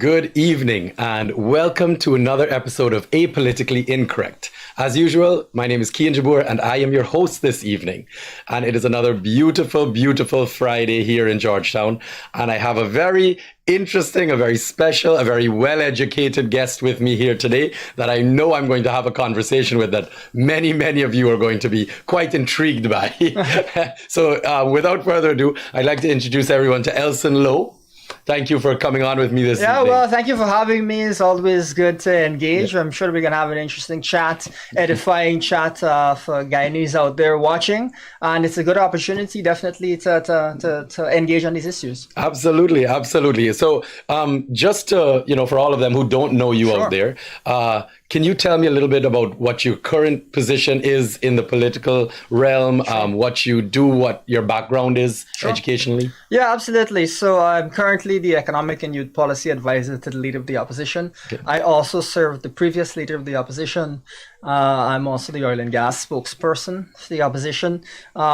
Good evening and welcome to another episode of aPolitcally Incorrect. As usual, my name is KIAN JABOUR and I am your host this evening. And it is another beautiful, beautiful Friday here in Georgetown. And I have a very interesting, a very special, a very well-educated guest with me here today that I know I'm going to have a conversation with that many of you are going to be quite intrigued by. So without further ado, I'd like to introduce everyone to Elson Low. Thank you for coming on with me this evening. Well, thank you for having me. It's always good to engage. I'm sure we're going to have an interesting chat, edifying chat for Guyanese out there watching. And it's a good opportunity, definitely, to engage on these issues. Absolutely, absolutely. So just to, for all of them who don't know you out there, can you tell me a little bit about what your current position is in the political realm, what you do, what your background is educationally? Yeah, absolutely. So I'm currently the Economic and Youth Policy Advisor to the Leader of the Opposition. Okay. I also served the previous Leader of the Opposition. I'm also the oil and gas spokesperson for the opposition.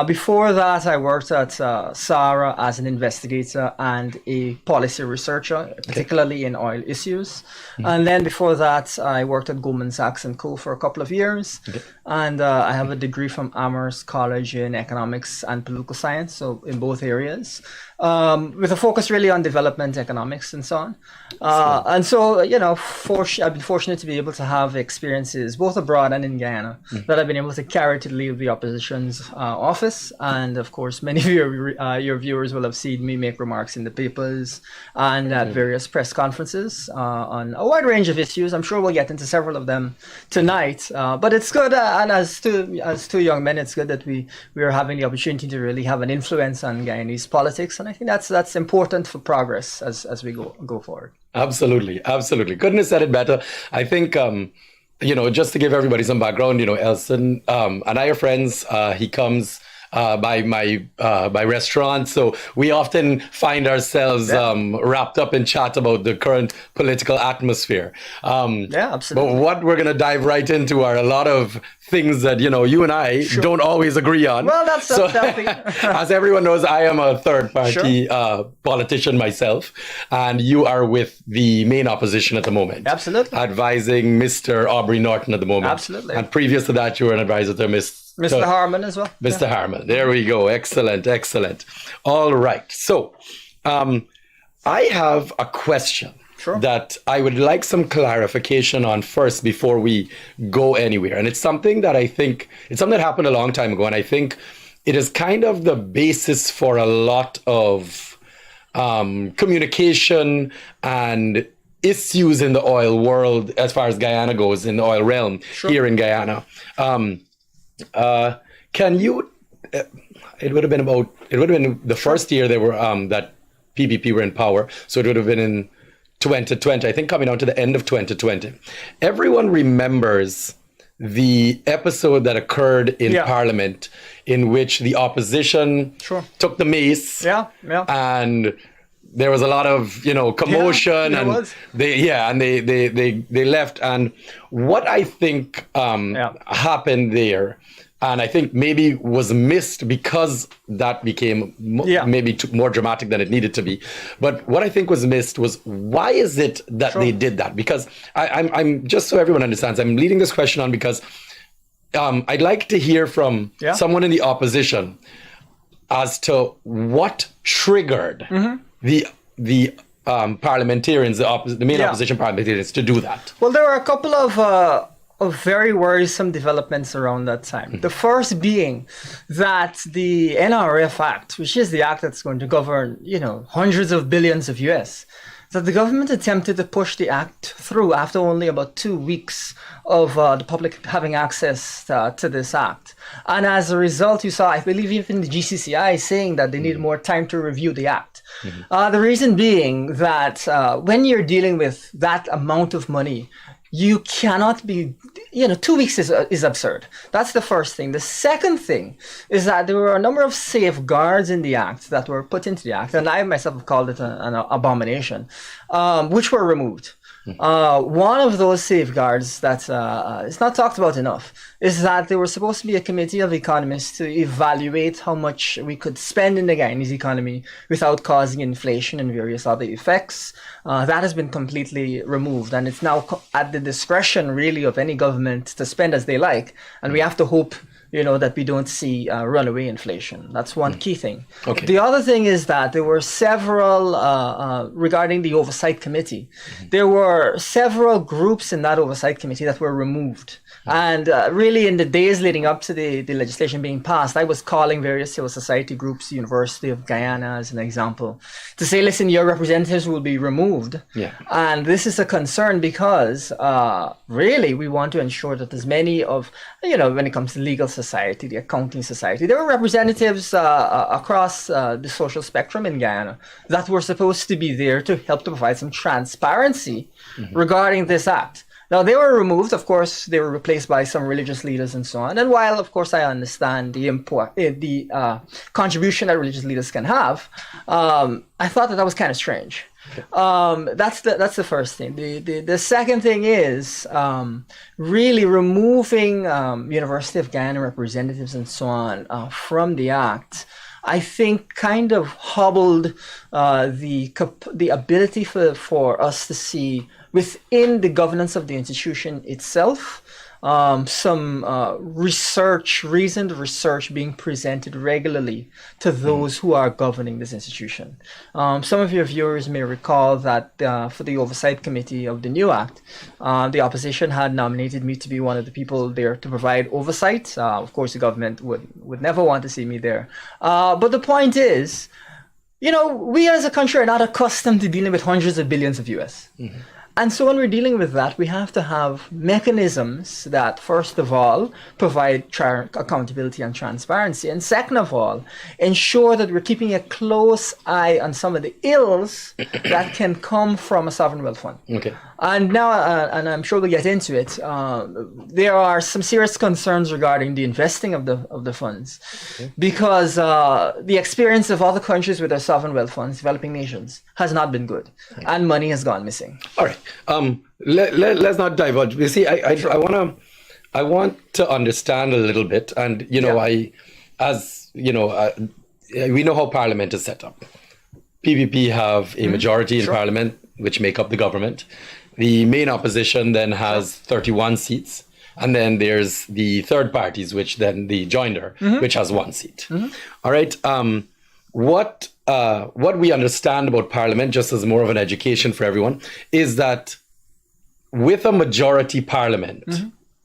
Before that, I worked at SARA as an investigator and a policy researcher, particularly in oil issues. Mm-hmm. And then before that, I worked at Goldman Sachs & Co. for a couple of years. Okay. And I have a degree from Amherst College in economics and political science, so in both areas, with a focus really on development economics and so on. And so, I've been fortunate to be able to have experiences both abroad and in Guyana that I've been able to carry to the Leader of the Opposition's office. And of course, many of your viewers will have seen me make remarks in the papers and at various press conferences on a wide range of issues. I'm sure we'll get into several of them tonight, but it's good. And as two young men, it's good that we are having the opportunity to really have an influence on Guyanese politics. And I think that's important for progress as we go forward. Absolutely, absolutely. Couldn't have said it better. I think, just to give everybody some background, Elson and I are friends. He comes by my restaurant, so we often find ourselves wrapped up in chat about the current political atmosphere. Absolutely. But what we're going to dive right into are a lot of things that you and I don't always agree on. Well, that's healthy. As everyone knows, I am a third party politician myself, and you are with the main opposition at the moment. Absolutely. Advising Mr. Aubrey Norton at the moment. Absolutely. And previous to that, you were an advisor to Mr. Harman as well. Mr. Harman. There we go. Excellent, excellent. All right. So I have a question that I would like some clarification on first before we go anywhere. And it's something that that happened a long time ago. And I think it is kind of the basis for a lot of communication and issues in the oil world as far as Guyana goes, in the oil realm here in Guyana. Can you, it would have been the first year they were, that PPP were in power. So it would have been in 2020, I think coming out to the end of 2020. Everyone remembers the episode that occurred in Parliament in which the opposition took the mace. And there was a lot of, commotion and they left. And what I think happened there, and I think maybe was missed because that became maybe more dramatic than it needed to be. But what I think was missed was, why is it that they did that? Because I'm just so everyone understands, I'm leading this question on because I'd like to hear from someone in the opposition as to what triggered the parliamentarians, the main opposition parliamentarians, to do that. Well, there were a couple of very worrisome developments around that time. The first being that the NRF Act, which is the act that's going to govern, hundreds of billions of US, that the government attempted to push the act through after only about 2 weeks of the public having access to this act. And as a result, you saw, I believe, even the GCCI saying that they need more time to review the act. The reason being that when you're dealing with that amount of money, you cannot be, 2 weeks is absurd. That's the first thing. The second thing is that there were a number of safeguards in the act that were put into the act, and I myself have called it an abomination, which were removed. One of those safeguards that is not talked about enough is that there was supposed to be a committee of economists to evaluate how much we could spend in the Guyanese economy without causing inflation and various other effects. That has been completely removed, and it's now at the discretion, really, of any government to spend as they like. And we have to hope, that we don't see runaway inflation. That's one key thing. Okay. The other thing is that there were several, regarding the Oversight Committee, there were several groups in that Oversight Committee that were removed. And really, in the days leading up to the legislation being passed, I was calling various civil society groups, the University of Guyana as an example, to say, listen, your representatives will be removed. Yeah. And this is a concern because really we want to ensure that as many of, when it comes to legal society, the accounting society, there were representatives across the social spectrum in Guyana that were supposed to be there to help to provide some transparency regarding this act. Now, they were removed. Of course, they were replaced by some religious leaders and so on. And while, of course, I understand the contribution that religious leaders can have, I thought that was kind of strange. That's the first thing. The second thing is really removing University of Guyana representatives and so on from the act. I think kind of hobbled the ability for us to see within the governance of the institution itself some reasoned research being presented regularly to those who are governing this institution. Some of your viewers may recall that for the Oversight Committee of the new Act, the opposition had nominated me to be one of the people there to provide oversight. Of course, the government would never want to see me there. But the point is, we as a country are not accustomed to dealing with hundreds of billions of US. And so when we're dealing with that, we have to have mechanisms that, first of all, provide accountability and transparency. And second of all, ensure that we're keeping a close eye on some of the ills that can come from a sovereign wealth fund. Okay. And now, and I'm sure we'll get into it, there are some serious concerns regarding the investing of the funds. Okay. Because the experience of other countries with their sovereign wealth funds, developing nations, has not been good. Okay. And money has gone missing. All right. Let's not divulge. You see, I want to understand a little bit, and we know how Parliament is set up. PPP have a majority in Parliament, which make up the government. The main opposition then has 31 seats, and then there's the third parties, which then the joinder, which has 1 seat. All right. What we understand about Parliament, just as more of an education for everyone, is that with a majority Parliament,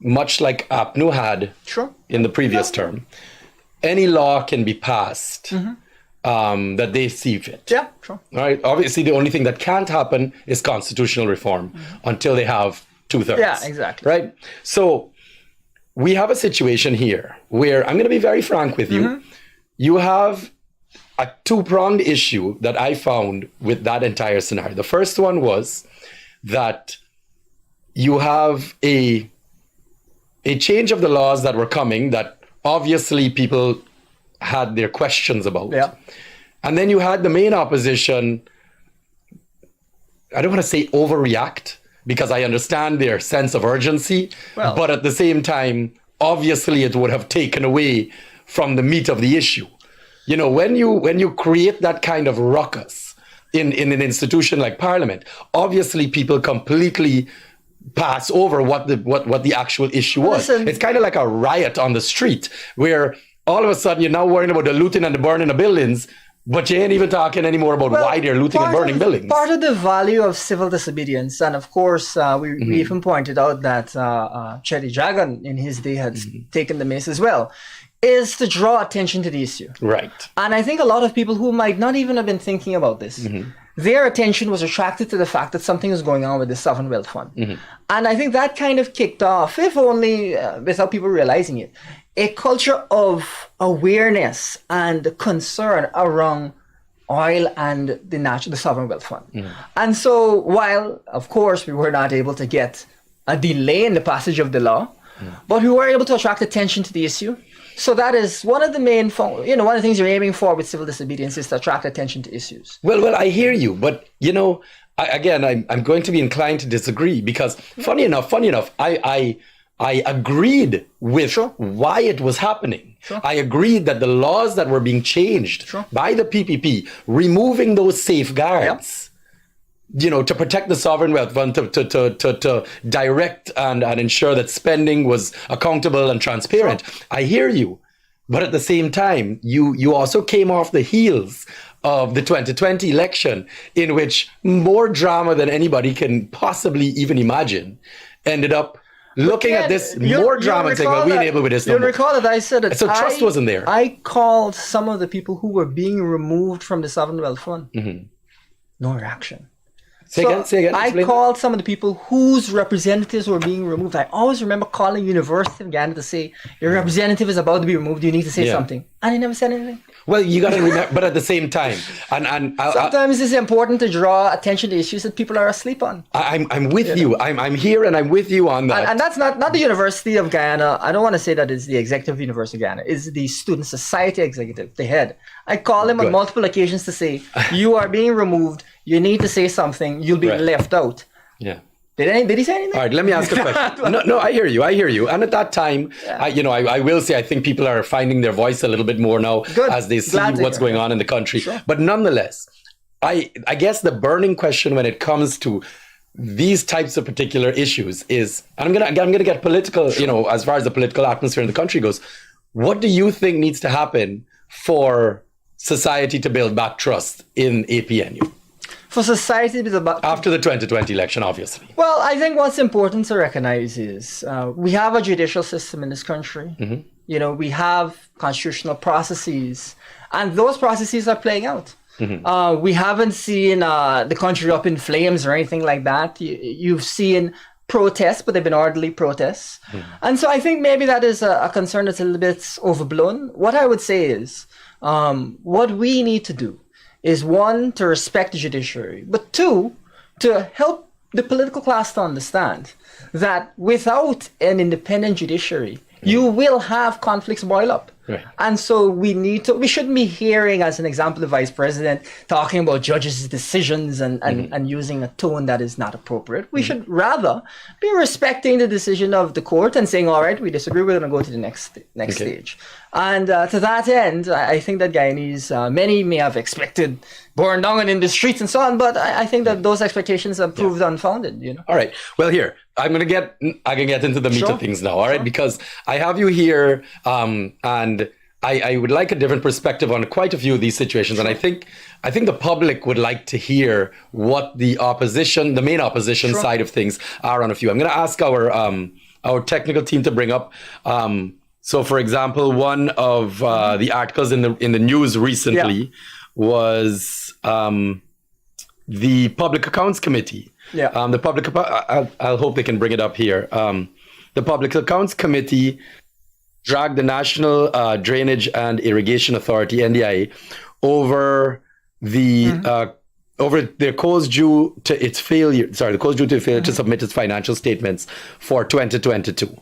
much like APNU had in the previous term, any law can be passed that they see fit. Yeah, sure. All right. Obviously, the only thing that can't happen is constitutional reform until they have 2/3. Yeah, exactly. Right. So we have a situation here where I'm going to be very frank with you. You have a two-pronged issue that I found with that entire scenario. The first one was that you have a change of the laws that were coming that obviously people had their questions about. Yeah. And then you had the main opposition, I don't want to say overreact, because I understand their sense of urgency, but at the same time, obviously it would have taken away from the meat of the issue. When you create that kind of ruckus in an institution like Parliament, obviously people completely pass over what the actual issue was. Listen, it's kind of like a riot on the street where all of a sudden you're now worrying about the looting and the burning of buildings, but you ain't even talking anymore about why they're looting and burning buildings. Part of the value of civil disobedience, and of course, we even pointed out that Chetty Jagan in his day had taken the mace as well, is to draw attention to the issue. Right. And I think a lot of people who might not even have been thinking about this, their attention was attracted to the fact that something was going on with the sovereign wealth fund. And I think that kind of kicked off, if only without people realizing it, a culture of awareness and concern around oil and the sovereign wealth fund. And so while, of course, we were not able to get a delay in the passage of the law, but we were able to attract attention to the issue. So that is one of the main, one of the things you're aiming for with civil disobedience is to attract attention to issues. Well, I hear you, but I'm going to be inclined to disagree because, funny enough, I agreed with why it was happening. I agreed that the laws that were being changed by the PPP, removing those safeguards, to protect the sovereign wealth fund, to direct and ensure that spending was accountable and transparent. I hear you. But at the same time, you also came off the heels of the 2020 election, in which more drama than anybody can possibly even imagine ended up looking at this more drama and saying, well, we enable with this. You'll recall that I said that so trust wasn't there. I called some of the people who were being removed from the Sovereign Wealth Fund. No reaction. Say again. I called some of the people whose representatives were being removed. I always remember calling University of Ghana to say, your representative is about to be removed. You need to say something. And he never said anything. Well, you got to remember, but at the same time, sometimes it's important to draw attention to issues that people are asleep on. I'm with you. I'm here and I'm with you on that. And that's not the University of Guyana. I don't want to say that it's the executive University of Guyana. It's the Student Society executive, the head. I called him on multiple occasions to say, you are being removed. You need to say something. You'll be left out. Yeah. Did he say anything? All right, let me ask a question. No, I hear you. And at that time, I will say I think people are finding their voice a little bit more now as they see what's going on in the country. But nonetheless, I guess the burning question when it comes to these types of particular issues is, and I'm gonna get political, as far as the political atmosphere in the country goes, what do you think needs to happen for society to build back trust in APNU? For society to be about after the 2020 election, obviously. Well, I think what's important to recognize is we have a judicial system in this country. We have constitutional processes, and those processes are playing out. We haven't seen the country up in flames or anything like that. You've seen protests, but they've been orderly protests. And so I think maybe that is a concern that's a little bit overblown. What I would say is what we need to do is, one, to respect the judiciary, but two, to help the political class to understand that without an independent judiciary, you will have conflicts boil up. Right. And so we shouldn't be hearing, as an example, the vice president talking about judges' decisions and using a tone that is not appropriate. We should rather be respecting the decision of the court and saying, all right, we disagree, we're going to go to the next stage. And to that end, I think that Guyanese, many may have expected born down and in the streets and so on, but I think that those expectations have proved unfounded. All right. Well, here, I can get into the meat of things now, all right? Because I have you here, and I would like a different perspective on quite a few of these situations. And I think the public would like to hear what the main opposition side of things are on a few. I'm going to ask our technical team to bring up. So, for example, one of the articles in the news recently was the Public Accounts Committee. I'll hope they can bring it up here. The Public Accounts Committee dragged the National Drainage and Irrigation Authority (NDIA) over their cause due to its failure. The cause due to failure to submit its financial statements for 2022.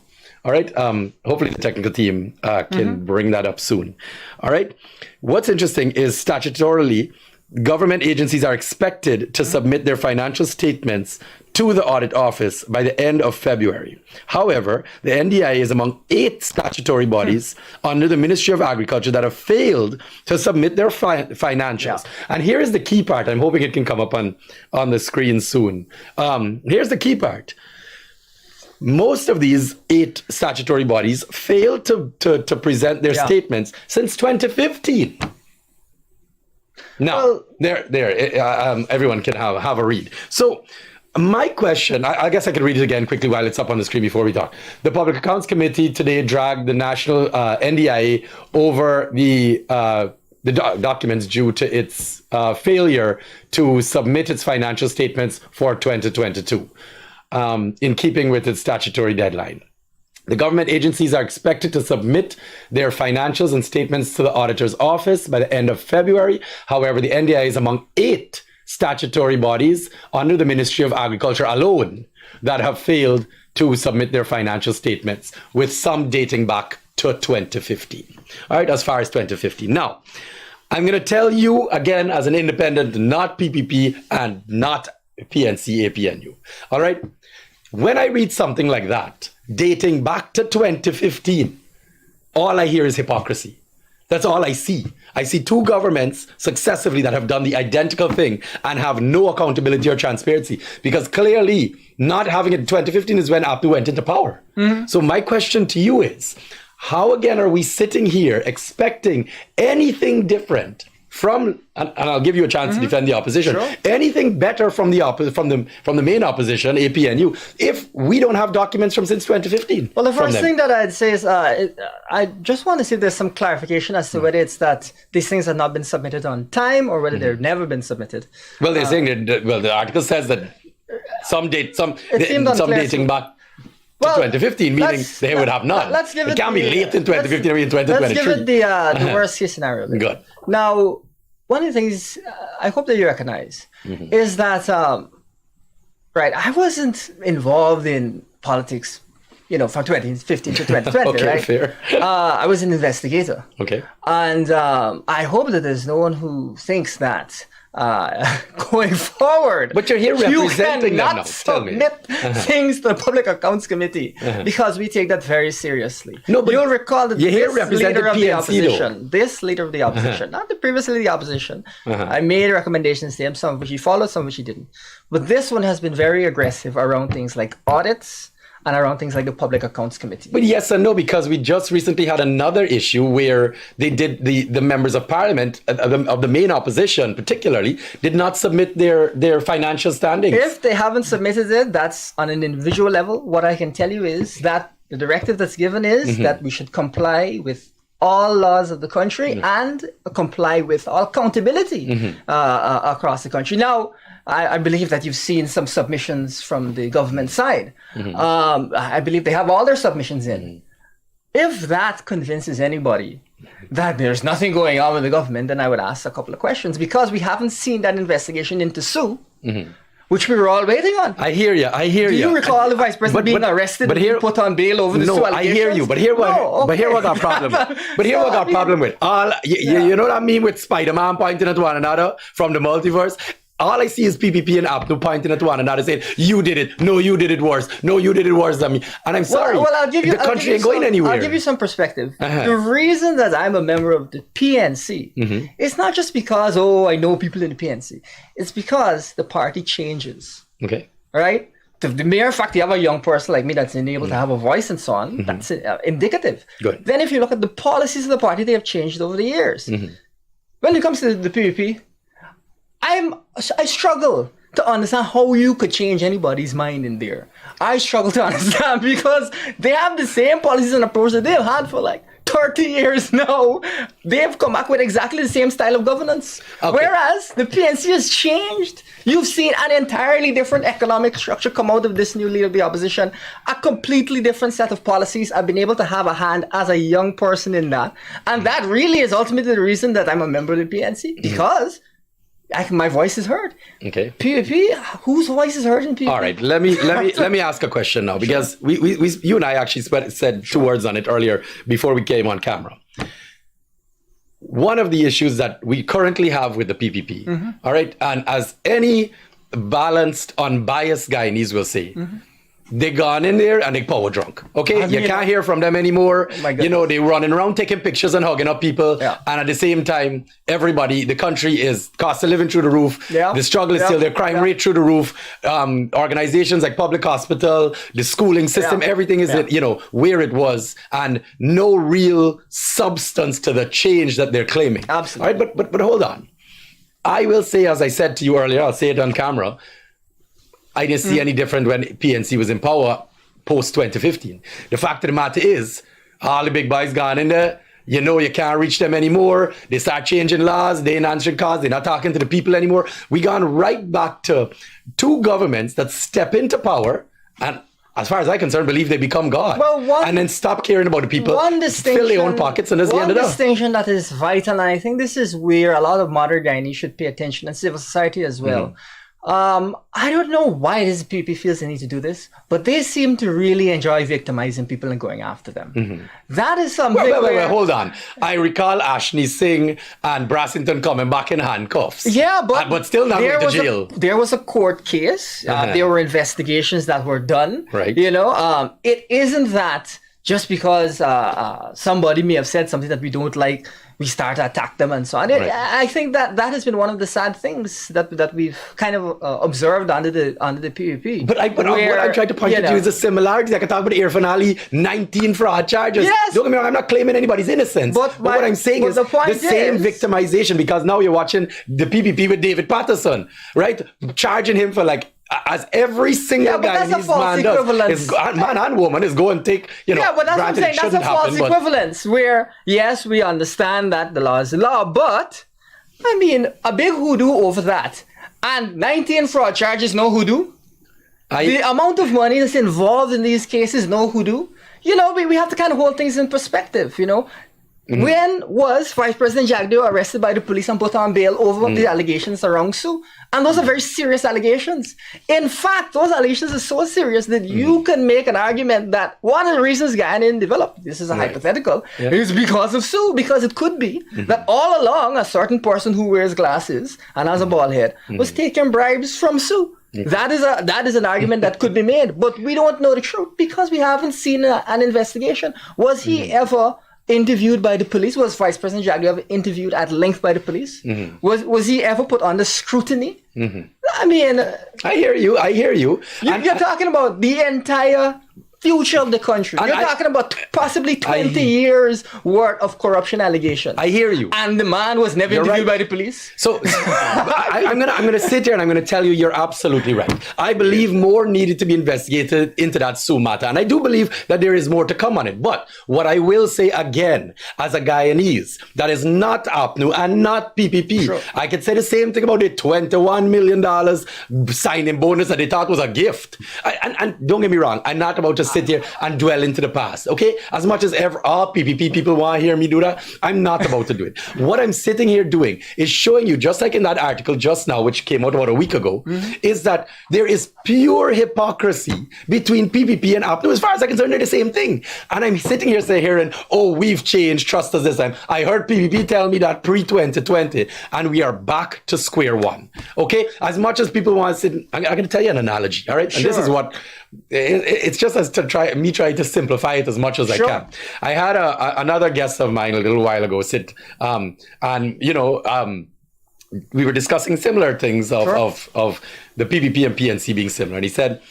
All right. Hopefully the technical team can bring that up soon. All right. What's interesting is statutorily, government agencies are expected to submit their financial statements to the audit office by the end of February. However, the NDIA is among 8 statutory bodies under the Ministry of Agriculture that have failed to submit their financials. And here is the key part. I'm hoping it can come up on the screen soon. Here's the key part. Most of these 8 statutory bodies failed to present their statements since 2015. Now, everyone can have a read. So my question, I guess I could read it again quickly while it's up on the screen before we talk. The Public Accounts Committee today dragged the national NDIA over the documents due to its failure to submit its financial statements for 2022. In keeping with its statutory deadline. The government agencies are expected to submit their financials and statements to the auditor's office by the end of February. However, the NDIA is among 8 statutory bodies under the Ministry of Agriculture alone that have failed to submit their financial statements, with some dating back to 2015. All right, as far as 2015. Now, I'm going to tell you again, as an independent, not PPP and not PNC, APNU. All right. When I read something like that, dating back to 2015, all I hear is hypocrisy. That's all I see. I see two governments successively that have done the identical thing and have no accountability or transparency, because clearly not having it in 2015 is when APNU went into power. So my question to you is, how again are we sitting here expecting anything different from, and I'll give you a chance to defend the opposition, anything better from the main opposition, APNU, if we don't have documents from since 2015? Well, the first thing that I'd say is I just want to see if there's some clarification as to whether it's that these things have not been submitted on time or whether they've never been submitted. Well, they're saying that, well, the article says that some dating back to 2015, meaning they would have none. Let's give it can't be late in 2015 or in 2023. Let's give it the worst case scenario. Good. Now, one of the things I hope that you recognize is that, right, I wasn't involved in politics, you know, from 2015 to 2020, okay, right? Fair. I was an investigator. Okay. And I hope that there's no one who thinks that going forward, but you're here representing them now. Tell me. Submit things to the Public Accounts Committee because we take that very seriously. No, but you'll recall that you're here this representing leader of the PNC, opposition, this leader of the opposition, not the previously the opposition, I made recommendations to him, some of which he followed, some of which he didn't. But this one has been very aggressive around things like audits and around things like the Public Accounts Committee. But yes and no, because we just recently had another issue where they did the members of parliament of the main opposition particularly did not submit their financial standings. If they haven't submitted it, that's on an individual level. What I can tell you is that the directive that's given is that we should comply with all laws of the country and comply with all accountability across the country. Now, I believe that you've seen some submissions from the government side. I believe they have all their submissions in. If that convinces anybody that there's nothing going on with the government, then I would ask a couple of questions, because we haven't seen that investigation into Sue, which we were all waiting on. I hear you. Do you recall the vice president being arrested and being put on bail over the Sue allegations? I hear you. But here what our problem with. But here what our problem with. You know what I mean with Spider-Man pointing at one another from the multiverse? All I see is PPP and APNU pointing at one another saying, you did it. No, you did it worse. No, you did it worse than me. And I'm sorry. Well, the country ain't going anywhere. I'll give you some perspective. The reason that I'm a member of the PNC is not just because, I know people in the PNC. It's because the party changes. Okay. Right? The mere fact you have a young person like me that's able to have a voice and so on, that's indicative. Good. Then if you look at the policies of the party, they have changed over the years. When it comes to the PPP, I struggle to understand how you could change anybody's mind in there. I struggle to understand because they have the same policies and approach that they've had for like 30 years now. They've come back with exactly the same style of governance. Okay. Whereas the PNC has changed. You've seen an entirely different economic structure come out of this new leader of the opposition, a completely different set of policies. I've been able to have a hand as a young person in that. And that really is ultimately the reason that I'm a member of the PNC, because my voice is heard. Okay. PPP, whose voice is heard in PPP? All right. Let me ask a question now, because you and I actually said two words on it earlier before we came on camera. One of the issues that we currently have with the PPP, all right, and as any balanced, unbiased Guyanese will say, they gone in there and they power drunk. Okay, you can't hear from them anymore. You know, they running around taking pictures and hugging up people. And at the same time, the country is cost of living through the roof. The struggle is still there, crime rate through the roof. Organizations like public hospital, the schooling system, everything is where it was, and no real substance to the change that they're claiming. Absolutely. All right, but hold on. I will say, as I said to you earlier, I'll say it on camera, I didn't see any different when PNC was in power post 2015. The fact of the matter is, all the big boys gone in there. You can't reach them anymore. They start changing laws. They ain't answering calls. They're not talking to the people anymore. We gone right back to two governments that step into power and, as far as I'm concerned, believe they become God. And then stop caring about the people, fill their own pockets, and that's the end of it. One distinction that is vital, and I think this is where a lot of modern Guyanese should pay attention, and civil society as well. I don't know why it is PPP feels the need to do this, but they seem to really enjoy victimizing people and going after them. That is something. Wait, hold on. I recall Ashney Singh and Brassington coming back in handcuffs. Yeah, but still not going to jail. There was a court case. There were investigations that were done. Right. You know, it isn't that just because somebody may have said something that we don't like, we start to attack them and so on. Right. I think that has been one of the sad things that we've kind of observed under the PPP. But what I'm trying to point to is the similarities. I can talk about Irfan Ali, 19 fraud charges. Yes. Don't get me wrong, I'm not claiming anybody's innocence. But what I'm saying is the same victimization, because now you're watching the PPP with David Patterson, right? Charging him for as every single Guyanese man does, man and woman is go and take, but that's what I'm saying. That's a false equivalence where, yes, we understand that the law is the law, but, I mean, a big hoodoo over that. And 19 fraud charges, no hoodoo. The amount of money that's involved in these cases, no hoodoo. We have to kind of hold things in perspective, When was Vice President Jagdeo arrested by the police and put on bail over the allegations around Sue? And those are very serious allegations. In fact, those allegations are so serious that you can make an argument that one of the reasons Guyana developed, this is a hypothetical, is because of Sue. Because it could be that all along a certain person who wears glasses and has a bald head was taking bribes from Sue. That is an argument that could be made. But we don't know the truth because we haven't seen an investigation. Was he ever interviewed by the police? Was Vice President Jagdeo ever interviewed at length by the police? Was he ever put under scrutiny? I mean, I hear you. You're talking about the entire future of the country. You're talking about possibly 20 years worth of corruption allegations. I hear you. And the man was never interviewed by the police. So I'm gonna sit here and I'm gonna tell you you're absolutely right. I believe more needed to be investigated into that Sue matter, and I do believe that there is more to come on it. But what I will say again, as a Guyanese that is not APNU and not PPP, I could say the same thing about the $21 million signing bonus that they thought was a gift. And don't get me wrong, I'm not about to sit here and dwell into the past, okay? As much as all PPP people want to hear me do that, I'm not about to do it. What I'm sitting here doing is showing you, just like in that article just now, which came out about a week ago, is that there is pure hypocrisy between PPP and APNU. As far as I'm concerned, they're the same thing. And I'm sitting here saying, we've changed, trust us this time. I heard PPP tell me that pre-2020, and we are back to square one, okay? As much as people want to sit, I'm going to tell you an analogy, all right? And this is what, it's just as to try to simplify it as much as I can. I had another guest of mine a little while ago sit, we were discussing similar things of the PPP and PNC being similar. And he said,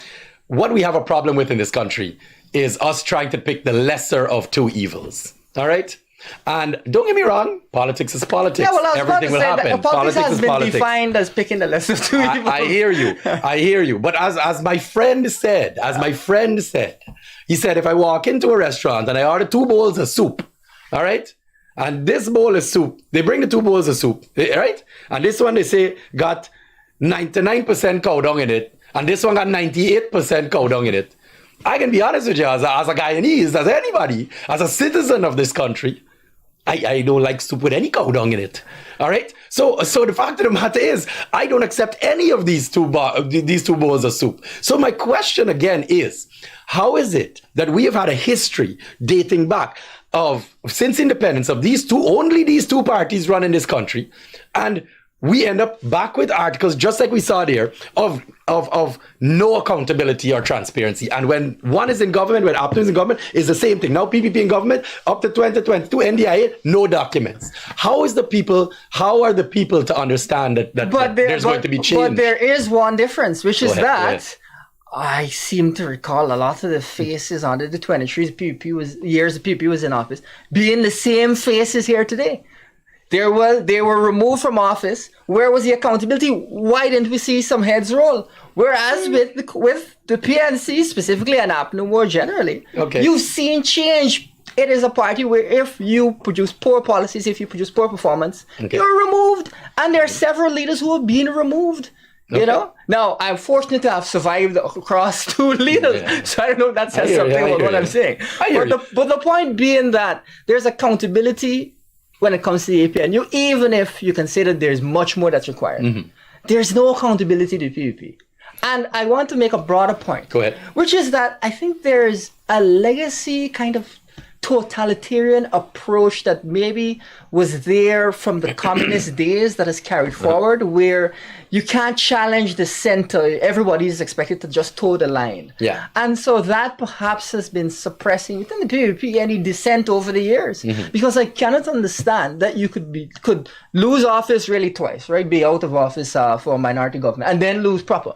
what we have a problem with in this country is us trying to pick the lesser of two evils. All right? And don't get me wrong, politics is politics. Yeah, well, everything will happen. Politics has been defined as picking the lesser of two evils. I hear you. But as my friend said, he said, if I walk into a restaurant and I order 2 bowls of soup, all right? And this bowl of soup, they bring the 2 bowls of soup, right? And this one they say got 99% cow dung in it, and this one got 98% cow dung in it. I can be honest with you, as a Guyanese, as anybody, as a citizen of this country, I don't like soup with any cow dung in it. All right? So the fact of the matter is, I don't accept any of these two bowls of soup. So my question again is, how is it that we have had a history dating back since independence of only these two parties running this country, and we end up back with articles just like we saw there of no accountability or transparency. And when one is in government, when APNU is in government, it's the same thing. Now PPP in government, up to 2022, NDIA, no documents. How are the people to understand that there's going to be change? But there is one difference, which is that I seem to recall a lot of the faces under the 23 years the PPP was in office being the same faces here today. They were removed from office. Where was the accountability? Why didn't we see some heads roll? Whereas with the PNC specifically and APNU more generally, you've seen change. It is a party where if you produce poor policies, if you produce poor performance, you're removed. And there are several leaders who have been removed. You know? Now, I'm fortunate to have survived across 2 leaders. So I don't know if that says something about what I'm saying. But the point being that there's accountability when it comes to the APNU, even if you consider there's much more that's required. there's no accountability to PPP. And I want to make a broader point. Go ahead. Which is that I think there's a legacy kind of totalitarian approach that maybe was there from the communist days that has carried forward, where you can't challenge the center. Everybody is expected to just toe the line. Yeah. And so that perhaps has been suppressing within the PPP any dissent over the years. Because I cannot understand that you could lose office really twice, right? Be out of office for a minority government and then lose proper.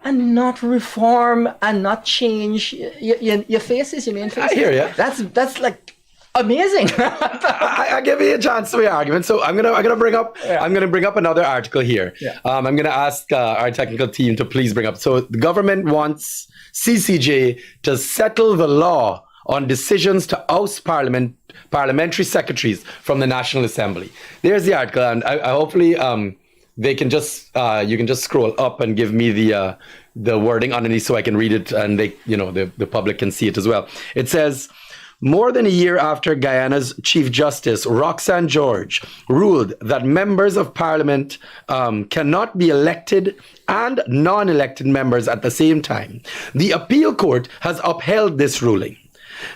And not reform and not change your faces, your main faces. I hear you. That's like amazing. I give you a chance to your argument. So I'm gonna bring up another article here. Yeah. I'm gonna ask our technical team to please bring up. So the government wants CCJ to settle the law on decisions to oust parliamentary secretaries from the National Assembly. There's the article, and I hopefully they can just you can just scroll up and give me the wording underneath so I can read it, and the public can see it as well. It says, more than a year after Guyana's Chief Justice, Roxanne George, ruled that members of parliament cannot be elected and non-elected members at the same time, the appeal court has upheld this ruling.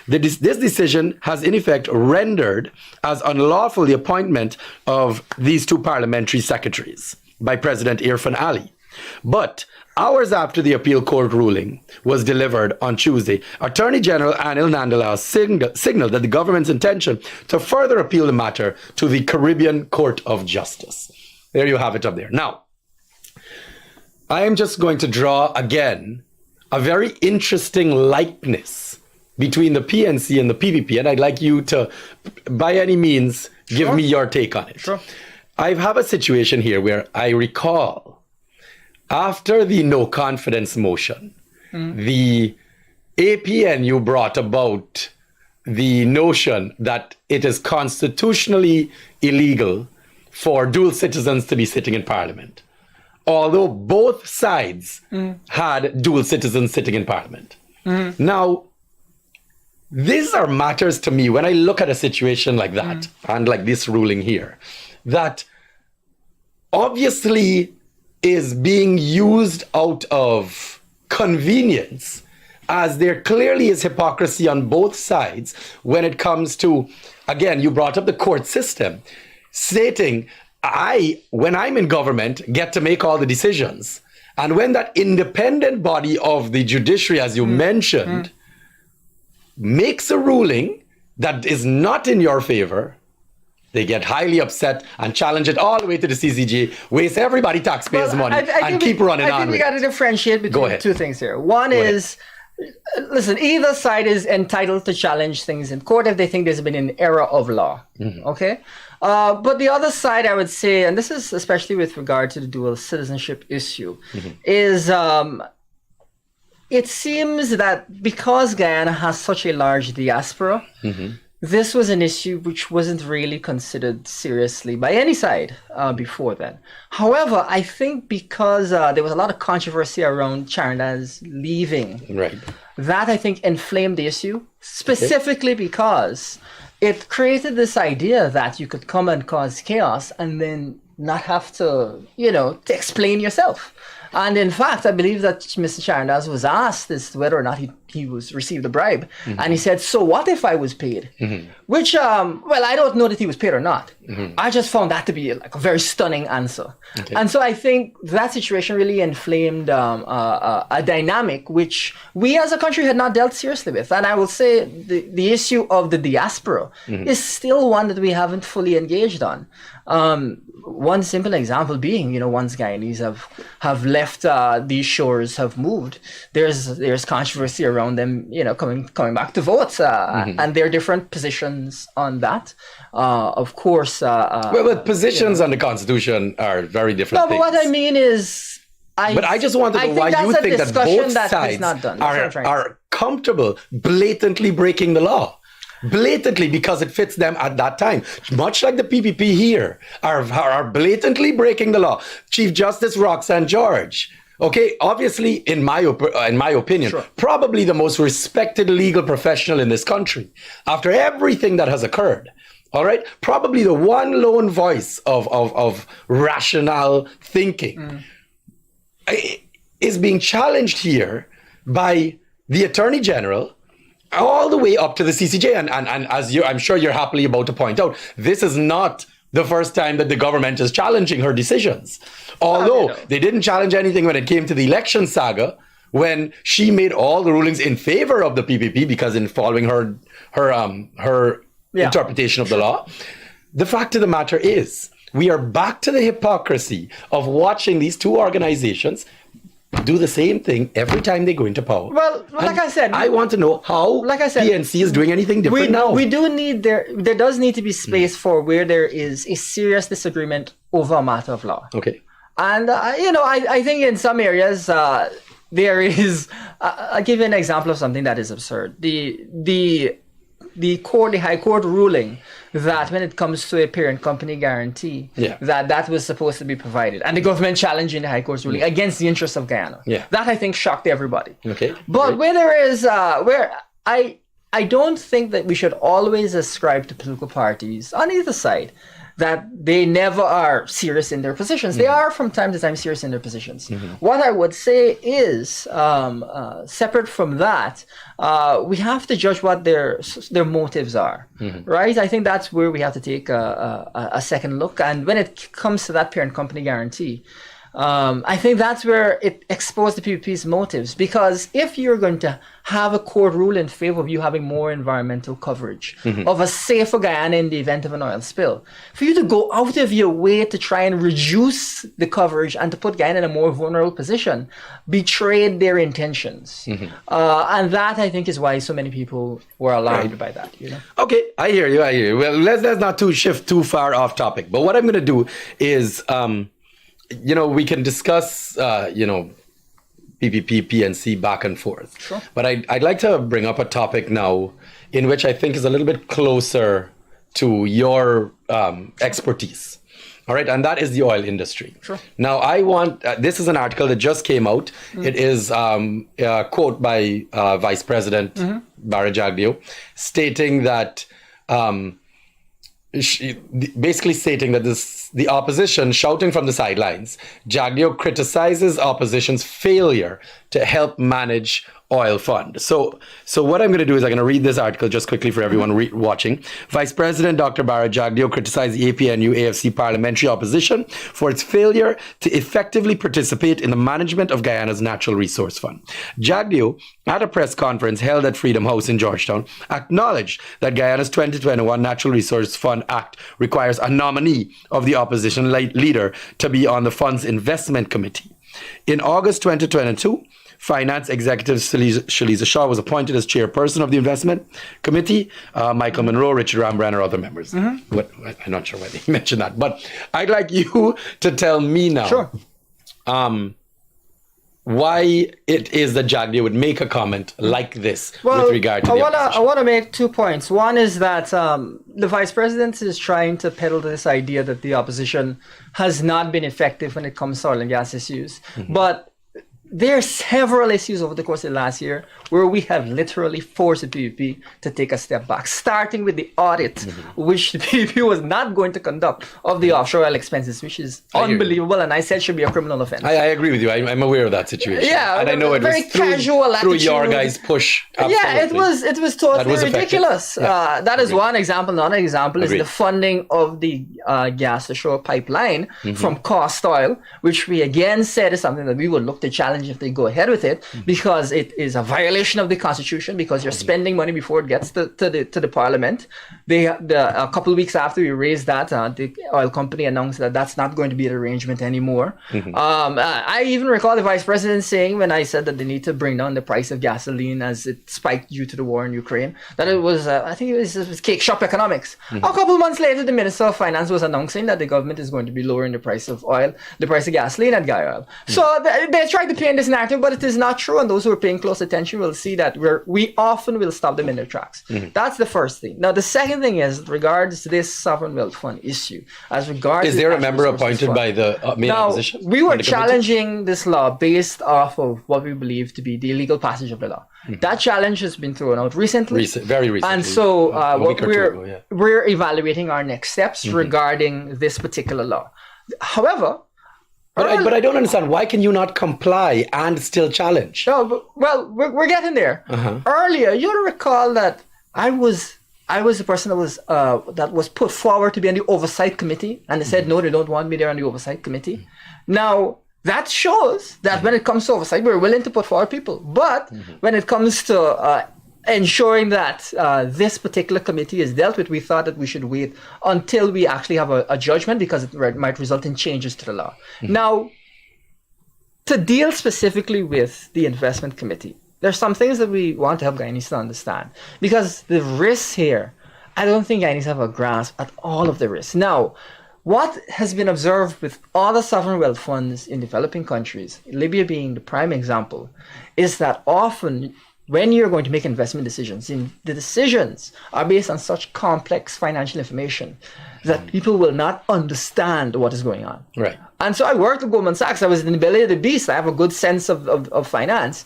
This decision has in effect rendered as unlawful the appointment of these two parliamentary secretaries by President Irfan Ali. But hours after the appeal court ruling was delivered on Tuesday, Attorney General Anil Nandala signaled that the government's intention to further appeal the matter to the Caribbean Court of Justice. There you have it up there. Now, I am just going to draw again a very interesting likeness between the PNC and the PPP, and I'd like you to, by any means, give me your take on it. Sure. I have a situation here where I recall after the no confidence motion, the APNU brought about the notion that it is constitutionally illegal for dual citizens to be sitting in parliament, although both sides had dual citizens sitting in parliament. Now, these are matters to me when I look at a situation like that and like this ruling here, that obviously is being used out of convenience, as there clearly is hypocrisy on both sides when it comes to, again, you brought up the court system, stating, when I'm in government, get to make all the decisions. And when that independent body of the judiciary, as you mentioned, makes a ruling that is not in your favor, they get highly upset and challenge it all the way to the CCJ, waste everybody taxpayers' money, and keep running on I think we got to differentiate between two things here. One is, listen, either side is entitled to challenge things in court if they think there's been an error of law, okay? But the other side, I would say, and this is especially with regard to the dual citizenship issue, is it seems that because Guyana has such a large diaspora, this was an issue which wasn't really considered seriously by any side before then. However, I think because there was a lot of controversy around Charandas leaving, that I think inflamed the issue, specifically because it created this idea that you could come and cause chaos and then not have to, to explain yourself. And in fact, I believe that Mr. Charandas was asked as to whether or not he was received a bribe. And he said, so what if I was paid? Which, well, I don't know that he was paid or not. I just found that to be like a very stunning answer. And so I think that situation really inflamed a dynamic which we as a country had not dealt seriously with. And I will say the issue of the diaspora is still one that we haven't fully engaged on. One simple example being, once Guyanese have left these shores, have moved, there's controversy around them, coming back to vote, and there are different positions on that. Of course, but positions on the Constitution are very different. No, but what I mean is, I just want to know why you think that both sides are comfortable blatantly breaking the law. Blatantly, because it fits them at that time. Much like the PPP here, are blatantly breaking the law. Chief Justice Roxanne George, okay, obviously, in my opinion, probably the most respected legal professional in this country. After everything that has occurred, all right, probably the one lone voice of rational thinking, is being challenged here by the Attorney General all the way up to the CCJ. And as I'm sure you're happily about to point out, this is not the first time that the government is challenging her decisions. Although they didn't challenge anything when it came to the election saga, when she made all the rulings in favor of the PPP, because in following her interpretation of the law. The fact of the matter is, we are back to the hypocrisy of watching these two organizations do the same thing every time they go into power. Well, like I said, I want to know how PNC is doing anything different now. We do need there does need to be space for where there is a serious disagreement over a matter of law. Okay. And I think in some areas there is. I'll give you an example of something that is absurd. The High Court ruling that when it comes to a parent company guarantee, that was supposed to be provided, and the government challenging the High Court's ruling against the interests of Guyana. That I think shocked everybody. Okay. But where there is where I don't think that we should always ascribe to political parties on either side that they never are serious in their positions. They are from time to time serious in their positions. What I would say is, separate from that, we have to judge what their motives are, right? I think that's where we have to take a second look. And when it comes to that parent company guarantee, I think that's where it exposed the PPP's motives, because if you're going to have a court rule in favor of you having more environmental coverage of a safer Guyana in the event of an oil spill, for you to go out of your way to try and reduce the coverage and to put Guyana in a more vulnerable position betrayed their intentions. And that, I think, is why so many people were alarmed by that. Okay, I hear you. Well, let's not shift too far off topic. But what I'm going to do is... we can discuss, PPP, PNC back and forth. Sure. But I'd like to bring up a topic now in which I think is a little bit closer to your expertise. All right. And that is the oil industry. Sure. Now, I want, this is an article that just came out. It is a quote by Vice President Barra Jagdeo stating that, basically stating that the opposition shouting from the sidelines, Jagdeo criticizes opposition's failure to help manage oil fund. So what I'm going to do is I'm going to read this article just quickly for everyone watching. Vice President Dr. Barra Jagdeo criticized the APNU AFC parliamentary opposition for its failure to effectively participate in the management of Guyana's natural resource fund. Jagdeo, at a press conference held at Freedom House in Georgetown, acknowledged that Guyana's 2021 Natural Resource Fund Act requires a nominee of the opposition leader to be on the fund's investment committee. In August 2022, Finance Executive Shaliza Shaw was appointed as chairperson of the investment committee. Michael Monroe, Richard Rambran are other members. I'm not sure why they mentioned that, but I'd like you to tell me now. Sure. Why it is that Jagdeo would make a comment like this with regard to the opposition. I want to make 2 points. One is that the vice president is trying to peddle this idea that the opposition has not been effective when it comes to oil and gas issues. But there are several issues over the course of the last year where we have literally forced the PPP to take a step back, starting with the audit, which the PPP was not going to conduct of the offshore oil expenses, which is unbelievable, and I said should be a criminal offense. I agree with you. I'm aware of that situation. Yeah, and I know it was through your guys' push. Absolutely. Yeah, it was totally ridiculous. That is one example. Another example is the funding of the gas to shore pipeline from Cost Oil, which we again said is something that we would look to challenge if they go ahead with it, because it is a violation of the Constitution, because you're spending money before it gets to the Parliament. A couple of weeks after we raised that, the oil company announced that that's not going to be the arrangement anymore. I even recall the vice president saying, when I said that they need to bring down the price of gasoline as it spiked due to the war in Ukraine, that it was, I think it was cake shop economics. A couple of months later, the Minister of Finance was announcing that the government is going to be lowering the price of oil, the price of gasoline at Guy Oil. So they tried to paint behind this narrative, but it is not true. And those who are paying close attention will see that we often will stop them in their tracks. That's the first thing. Now, the second thing is regards to this sovereign wealth fund issue. As regards, is there a member appointed by the main opposition? We were challenging this law based off of what we believe to be the illegal passage of the law. That challenge has been thrown out recently. Very recently. And so we're evaluating our next steps regarding this particular law. However, but I don't understand. Why can you not comply and still challenge? No, well, we're getting there. Earlier, you'll recall that I was the person that was put forward to be on the oversight committee, and they said no, they don't want me there on the oversight committee. Now, that shows that when it comes to oversight, we're willing to put forward people. But when it comes to ensuring that this particular committee is dealt with, we thought that we should wait until we actually have a judgment, because it might result in changes to the law. Now, to deal specifically with the investment committee, there's some things that we want to help Guyanese to understand, because the risks here, I don't think Guyanese have a grasp at all of the risks. Now, what has been observed with other sovereign wealth funds in developing countries, Libya being the prime example, is that often when you're going to make investment decisions, the decisions are based on such complex financial information that people will not understand what is going on. Right. And so I worked with Goldman Sachs. I was in the belly of the beast. I have a good sense of finance.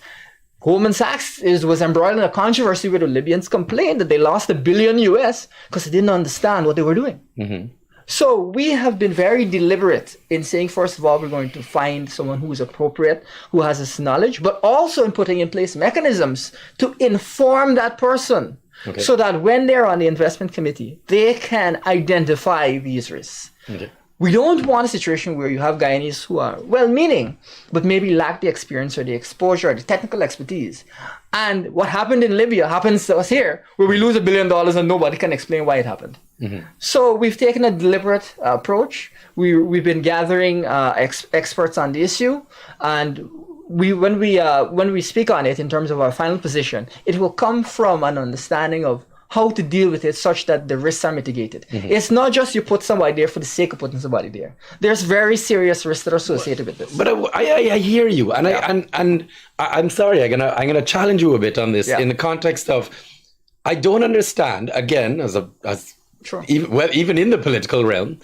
Goldman Sachs was embroiled in a controversy where the Libyans complained that they lost $1 billion US because they didn't understand what they were doing. So we have been very deliberate in saying, first of all, we're going to find someone who is appropriate, who has this knowledge, but also in putting in place mechanisms to inform that person so that when they're on the investment committee, they can identify these risks. We don't want a situation where you have Guyanese who are well-meaning, but maybe lack the experience or the exposure or the technical expertise. And what happened in Libya happens to us here, where we lose $1 billion and nobody can explain why it happened. So we've taken a deliberate approach. We've been gathering experts on the issue, and when we speak on it in terms of our final position, it will come from an understanding of how to deal with it such that the risks are mitigated. It's not just you put somebody there for the sake of putting somebody there. There's very serious risks that are associated with this. But I hear you, and I'm sorry, I'm gonna challenge you a bit on this in the context of, I don't understand, again, even in the political realm,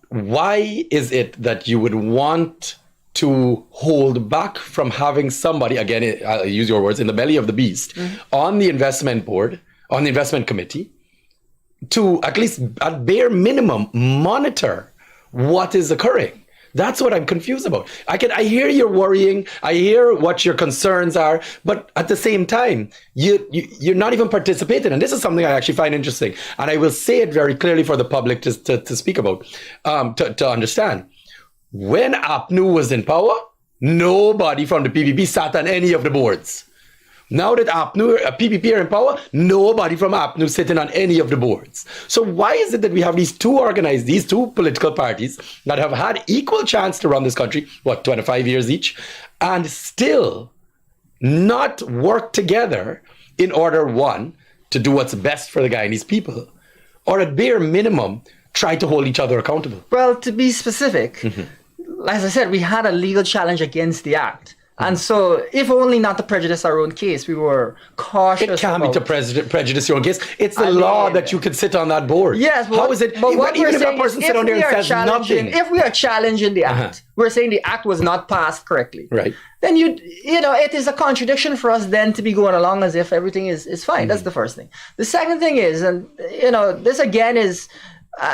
why is it that you would want to hold back from having somebody, again, I'll use your words, in the belly of the beast, on the investment board, on the investment committee, to at least at bare minimum monitor what is occurring? That's what I'm confused about. I hear you're worrying, I hear what your concerns are, but at the same time, you're not even participating. And this is something I actually find interesting. And I will say it very clearly for the public to speak about, to understand. When APNU was in power, nobody from the PPP sat on any of the boards. Now that PPP are in power, nobody from APNU sitting on any of the boards. So why is it that we have these two political parties that have had equal chance to run this country, 25 years each, and still not work together in order, one, to do what's best for the Guyanese people, or at bare minimum, try to hold each other accountable? Well, to be specific, as I said, we had a legal challenge against the act. And so, if only not to prejudice our own case, we were cautious. It can't be to prejudice your own case. It's the law that you could sit on that board. Yes, how is it? But even if that person sit on there and says nothing. If we are challenging the act, we're saying the act was not passed correctly. Right. Then it is a contradiction for us then to be going along as if everything is fine. That's the first thing. The second thing is, and this again is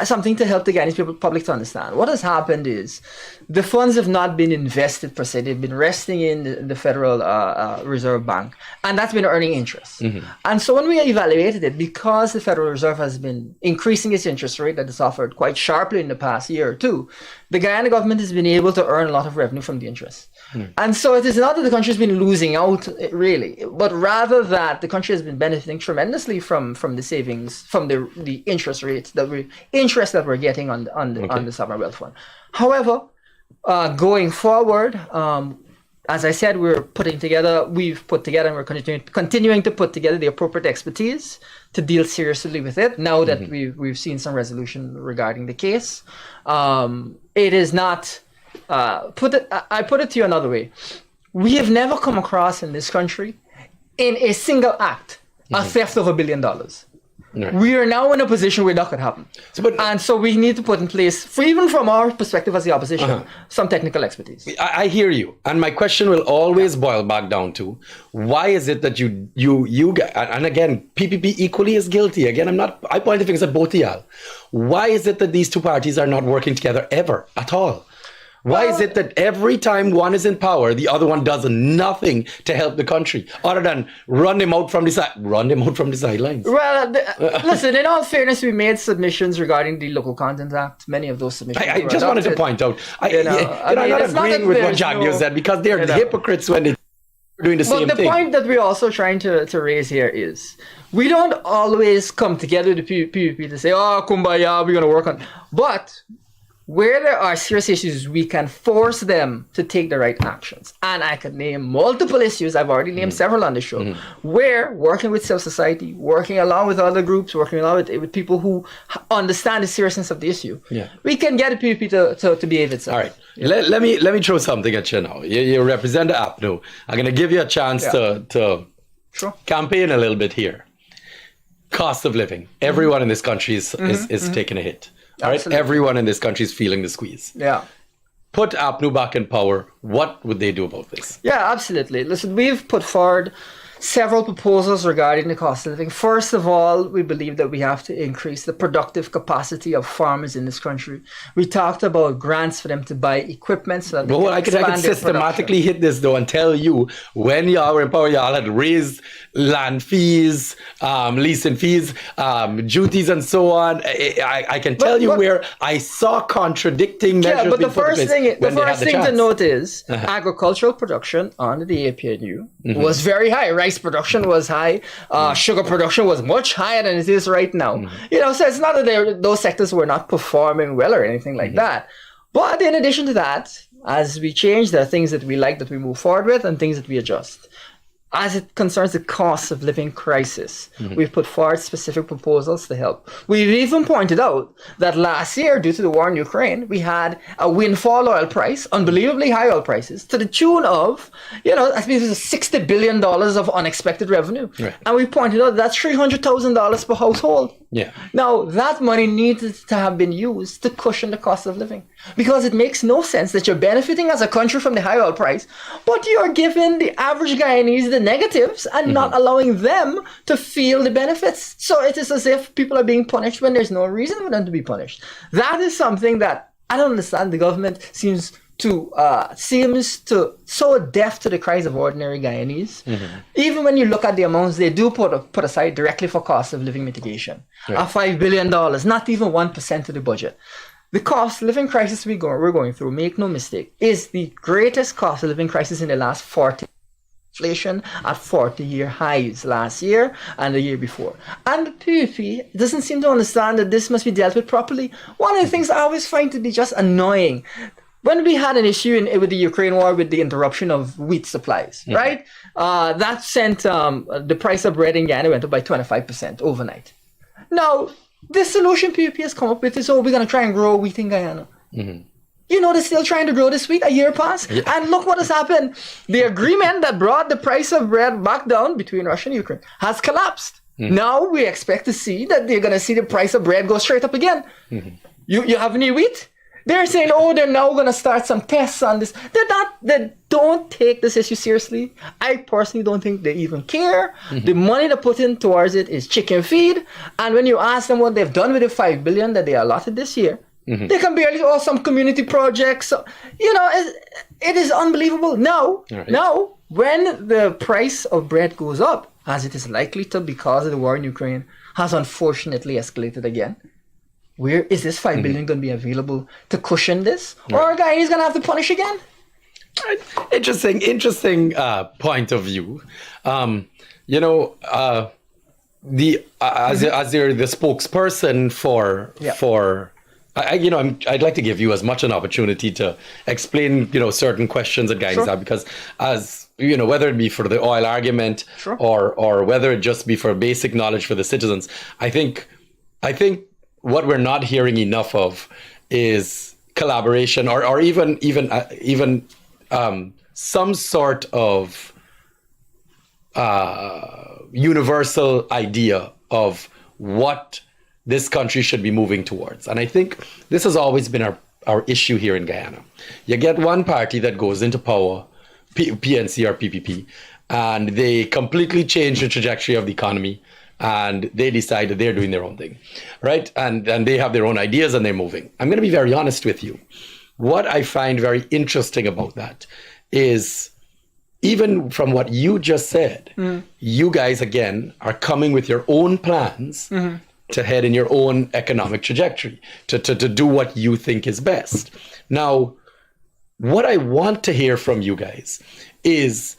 something to help the Guyanese public to understand. What has happened is the funds have not been invested per se. They've been resting in the Federal Reserve Bank, and that's been earning interest. And so when we evaluated it, because the Federal Reserve has been increasing its interest rate that it's offered quite sharply in the past year or two, the Guyana government has been able to earn a lot of revenue from the interest. And so it is not that the country has been losing out, really, but rather that the country has been benefiting tremendously from the savings, from the interest rates that we're getting on the sovereign wealth fund. However, going forward, as I said, we've put together, and we're continuing to put together the appropriate expertise to deal seriously with it. Now that we've seen some resolution regarding the case, it is not. I put it to you another way. we have never come across in this country, in a single act, a theft of $1 billion. Right. We are now in a position where that could happen. And so we need to put in place, even from our perspective as the opposition, some technical expertise. I hear you. And my question will always boil back down to, why is it that you get, and again, PPP equally is guilty. Again, I point the fingers at both of y'all. Why is it that these two parties are not working together ever at all? Why is it that every time one is in power, the other one does nothing to help the country, other than run them out from the sidelines? Well, listen, in all fairness, we made submissions regarding the Local Content Act. Many of those submissions I just wanted to point out, I'm not agreeing with what Jagdio said, because they're hypocrites when they're doing the same thing. But the point that we're also trying to raise here is, we don't always come together to PPP to say, oh, kumbaya, we're going to work on. But where there are serious issues, we can force them to take the right actions. And I could name multiple issues, I've already named several on the show, where working with civil society, working along with other groups, working along with people who understand the seriousness of the issue, we can get a PPP to behave itself. All right. Let me throw something at you now. You represent the APNO. I'm going to give you a chance to campaign a little bit here. Cost of living. Everyone in this country is taking a hit. All right, everyone in this country is feeling the squeeze. Yeah. Put APNO back in power. What would they do about this? Yeah, absolutely. Listen, we've put forward several proposals regarding the cost of living. First of all, we believe that we have to increase the productive capacity of farmers in this country. We talked about grants for them to buy equipment so that they can expand I can systematically hit this though and tell you, when y'all were in power, y'all had raised land fees, leasing fees, duties and so on. I can tell you where I saw contradicting measures. Yeah, but the first thing to note is agricultural production under the APNU was very high. Rice production was high. Sugar production was much higher than it is right now. So it's not that those sectors were not performing well or anything like that. But in addition to that, as we change, there are things that we like that we move forward with and things that we adjust. As it concerns the cost of living crisis, we've put forward specific proposals to help. We've even pointed out that last year, due to the war in Ukraine, we had a windfall oil price, unbelievably high oil prices, to the tune of, I think it was $60 billion of unexpected revenue. Right. And we pointed out that's $300,000 per household. Yeah. Now, that money needed to have been used to cushion the cost of living, because it makes no sense that you're benefiting as a country from the high oil price, but you're giving the average Guyanese the negatives and not allowing them to feel the benefits. So it is as if people are being punished when there's no reason for them to be punished. That is something that I don't understand. The government seems so deaf to the cries of ordinary Guyanese. Even when you look at the amounts they do put aside directly for cost of living mitigation, $5 billion, not even 1% of the budget. The cost of living crisis we're going through, make no mistake, is the greatest cost of living crisis in the last 40 years. Inflation at 40-year highs last year and the year before. And the PPP doesn't seem to understand that this must be dealt with properly. One of the things I always find to be just annoying, when we had an issue with the Ukraine war with the interruption of wheat supplies, right? That sent the price of bread in Guyana went up by 25% overnight. Now, the solution PPP has come up with is, we're going to try and grow wheat in Guyana. They're still trying to grow this wheat. A year passed, and look what has happened. The agreement that brought the price of bread back down between Russia and Ukraine has collapsed. Now we expect to see that they're going to see the price of bread go straight up again. You have any wheat? They're saying, they're now going to start some tests on this. They don't take this issue seriously. I personally don't think they even care. The money they put in towards it is chicken feed. And when you ask them what they've done with the $5 billion that they allotted this year, they can barely some community projects. It is unbelievable. Now, when the price of bread goes up, as it is likely to because of the war in Ukraine, has unfortunately escalated again. Where is this $5 billion going to be available to cushion this? Or are Guyanese going to have to punish again? Interesting point of view. As you're the spokesperson for I'd like to give you as much an opportunity to explain, certain questions that Guyanese have, because whether it be for the oil argument or whether it just be for basic knowledge for the citizens, I think what we're not hearing enough of is collaboration or even some sort of universal idea of what this country should be moving towards. And I think this has always been our issue here in Guyana. You get one party that goes into power, PNC or PPP, and they completely change the trajectory of the economy, and they decide that they're doing their own thing, right? And they have their own ideas and they're moving. I'm going to be very honest with you. What I find very interesting about that is, even from what you just said, you guys, again, are coming with your own plans to head in your own economic trajectory, to do what you think is best. Now, what I want to hear from you guys is,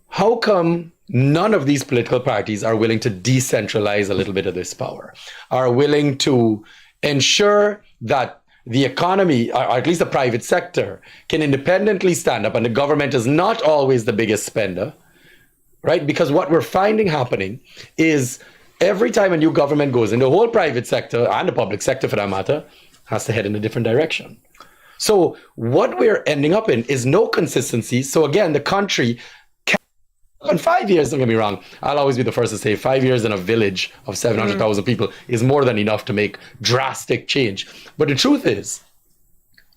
how come none of these political parties are willing to decentralize a little bit of this power, are willing to ensure that the economy, or at least the private sector, can independently stand up and the government is not always the biggest spender, right? Because what we're finding happening is, every time a new government goes in, the whole private sector, and the public sector for that matter, has to head in a different direction. So what we're ending up in is no consistency. So again, the country can, in 5 years, don't get me wrong, I'll always be the first to say 5 years in a village of 700,000 people is more than enough to make drastic change. But the truth is,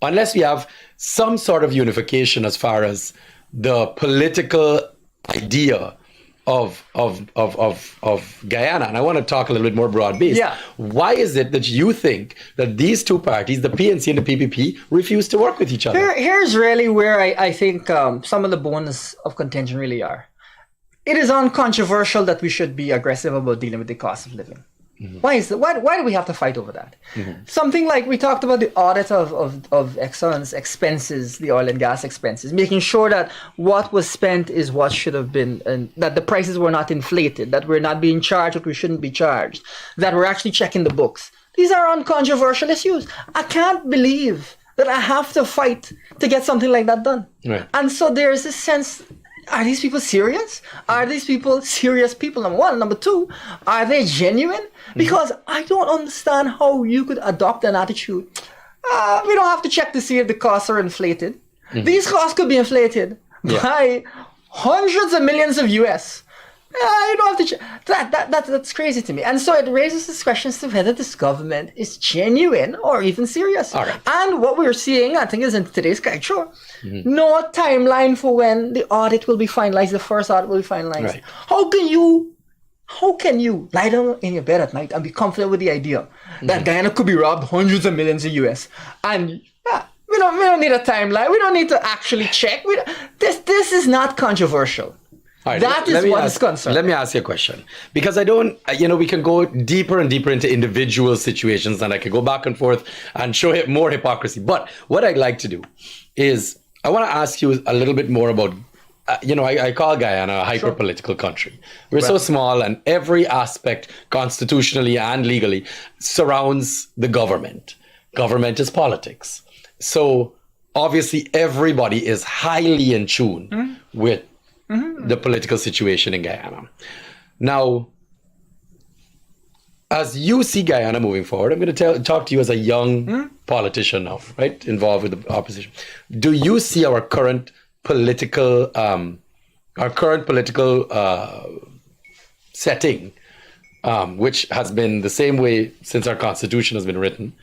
unless we have some sort of unification as far as the political idea of Guyana, and I want to talk a little bit more broad-based. Yeah. Why is it that you think that these two parties, the PNC and the PPP, refuse to work with each other? Here's really where I think some of the bones of contention really are. It is uncontroversial that we should be aggressive about dealing with the cost of living. Why is that? Why do we have to fight over that? Something like we talked about, the audit of Exxon's expenses, the oil and gas expenses, making sure that what was spent is what should have been, and that the prices were not inflated, that we're not being charged what we shouldn't be charged, that we're actually checking the books. These are uncontroversial issues. I can't believe that I have to fight to get something like that done. Right. And so there's this sense, are these people serious? Are these people serious people? Number one. Number two, are they genuine? Because I don't understand how you could adopt an attitude. We don't have to check to see if the costs are inflated. These costs could be inflated by hundreds of millions of US. You don't have to check. That's crazy to me. And so it raises this questions to whether this government is genuine or even serious. All right. And what we're seeing, I think, is in today's caricature, no timeline for when the audit will be finalized, the first audit will be finalized. Right. How can you lie down in your bed at night and be confident with the idea that Guyana could be robbed hundreds of millions of US? And we don't need a timeline. We don't need to actually check. This is not controversial. All right, that is what is concerned. Let me ask you a question. Because I don't, we can go deeper and deeper into individual situations, and I could go back and forth and show more hypocrisy. But what I'd like to do is, I want to ask you a little bit more about, I call Guyana a hyper-political country. We're so small, and every aspect, constitutionally and legally, surrounds the government. Government is politics. So obviously everybody is highly in tune with the political situation in Guyana. Now, as you see Guyana moving forward, I'm going to talk to you as a young politician now, right? Involved with the opposition. Do you see our current political setting, which has been the same way since our constitution has been written?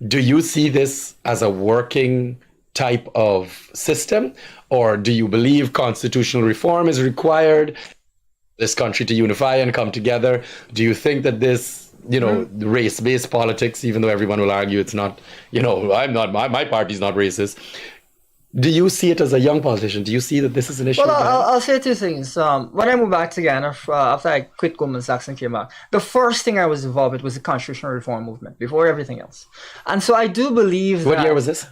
Do you see this as a working type of system, or do you believe constitutional reform is required, this country to unify and come together? Do you think that this, race-based politics, even though everyone will argue it's not, my party's not racist, do you see it as a young politician? Do you see that this is an issue? Well, I'll say two things. When I moved back to Ghana, after I quit Goldman Sachs and came back, the first thing I was involved with was the constitutional reform movement, before everything else. And so I do believe What year was this?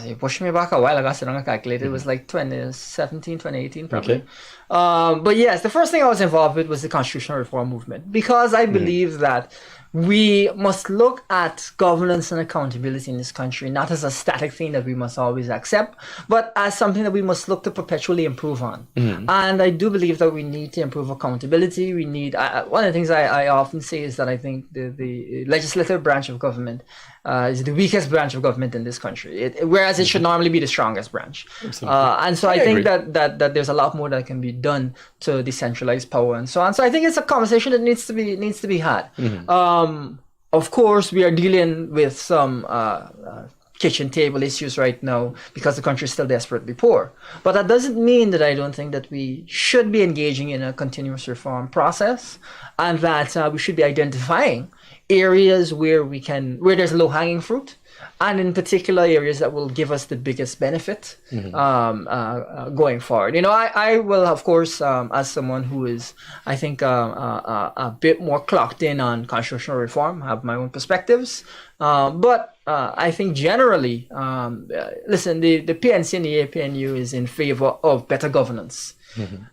You pushed me back a while ago, so I don't calculate. It was like 2017, 2018 probably. Okay. But yes, the first thing I was involved with was the constitutional reform movement, because I believe that we must look at governance and accountability in this country not as a static thing that we must always accept, but as something that we must look to perpetually improve on. And I do believe that we need to improve accountability. We need, one of the things I often say is that I think the legislative branch of government is the weakest branch of government in this country, whereas it should normally be the strongest branch. And so I think that there's a lot more that can be done to decentralize power and so on. So I think it's a conversation that needs to be had. Of course, we are dealing with some kitchen table issues right now because the country is still desperately poor. But that doesn't mean that I don't think that we should be engaging in a continuous reform process, and that we should be identifying areas where there's low-hanging fruit, and in particular areas that will give us the biggest benefit going forward. I will, of course, as someone who is, I think, a bit more clocked in on constitutional reform, have my own perspectives. But I think generally, listen, the PNC and the APNU is in favor of better governance.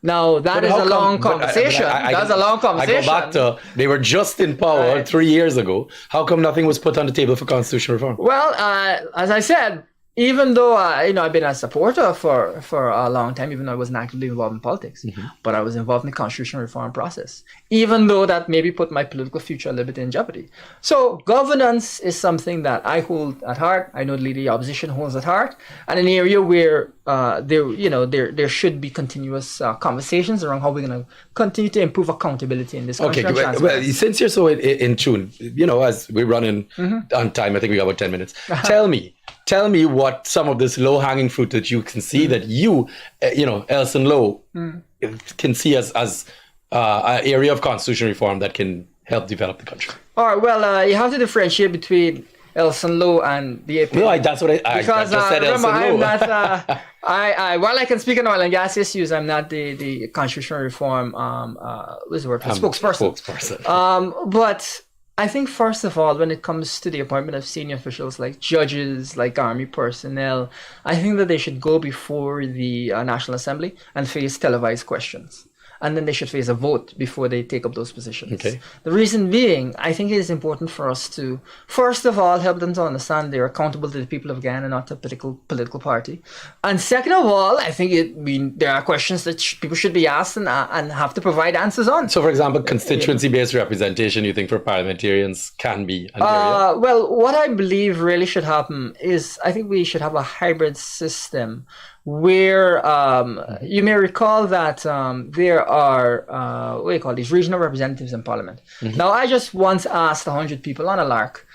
Now, that is a long conversation. That's a long conversation. I go back to, they were just in power 3 years ago. How come nothing was put on the table for constitutional reform? Well, as I said, even though I've been a supporter for a long time, even though I wasn't actively involved in politics, but I was involved in the constitutional reform process, even though that maybe put my political future a little bit in jeopardy. So governance is something that I hold at heart. I know the leader of the opposition holds at heart, and an area where there should be continuous conversations around how we're going to continue to improve accountability in this country. Okay, well, since you're so in tune, as we're running on time, I think we got about 10 minutes. Tell me what some of this low-hanging fruit that you can see that Elson Low can see as an area of constitutional reform that can help develop the country. All right, well, you have to differentiate between Elson Low and the APNU. No, that's what I just said. Remember, Elson Low. I'm not, while I can speak on oil and gas issues, I'm not the constitutional reform spokesperson. But I think, first of all, when it comes to the appointment of senior officials like judges, like army personnel, I think that they should go before the National Assembly and face televised questions. And then they should face a vote before they take up those positions. Okay. The reason being, I think it is important for us to, first of all, help them to understand they're accountable to the people of Guyana, not to a political party. And second of all, I think there are questions that people should be asked and have to provide answers on. So, for example, constituency-based representation, you think for parliamentarians can be an area? Well, what I believe really should happen is I think we should have a hybrid system where you may recall that there are these regional representatives in Parliament. Now, I just once asked 100 people on a lark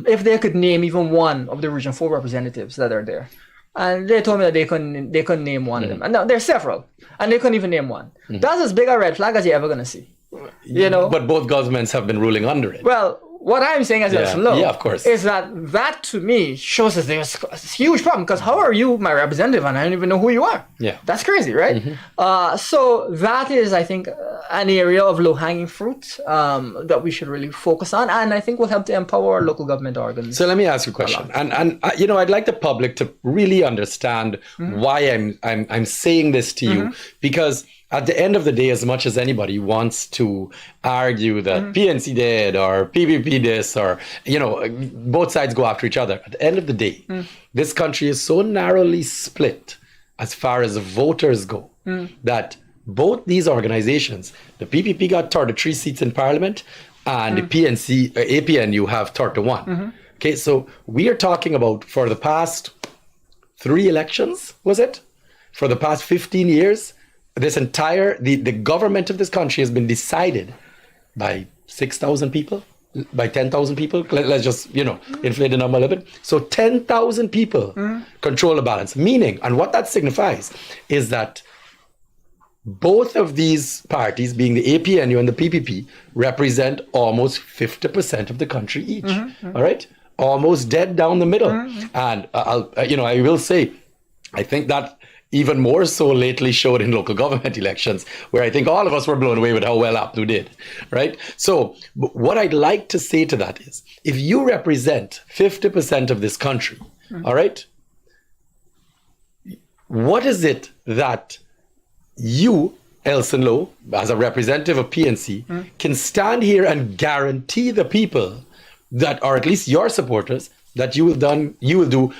if they could name even one of the Region 4 representatives that are there. And they told me that they couldn't name one of them. And now there's several, and they couldn't even name one. That's as big a red flag as you're ever going to see. But both governments have been ruling under it. Well, what I'm saying as Elson Low of course, is that to me shows that there's a huge problem, because how are you my representative and I don't even know who you are? Yeah. That's crazy, right? So that is, I think, an area of low-hanging fruit that we should really focus on, and I think will help to empower our local government organs. So let me ask you a question, and I'd like the public to really understand why I'm saying this to you, because at the end of the day, as much as anybody wants to argue that PNC did or PPP this, or, both sides go after each other, at the end of the day, this country is so narrowly split as far as the voters go that both these organizations, the PPP got 33 seats in Parliament and the APNU have 31. Okay, so we are talking about, for the past 3 elections, was it? For the past 15 years, this entire, the government of this country has been decided by 6,000 people, by 10,000 people. Let's just, inflate the number a little bit. So 10,000 people control the balance. Meaning, and what that signifies is that both of these parties, being the APNU and the PPP, represent almost 50% of the country each. All right? Almost dead down the middle. And I will say, I think that even more so lately showed in local government elections, where I think all of us were blown away with how well APNU did, right? So what I'd like to say to that is, if you represent 50% of this country, all right, what is it that you, Elson Low, as a representative of PNC, can stand here and guarantee the people that, or at least your supporters, that you will do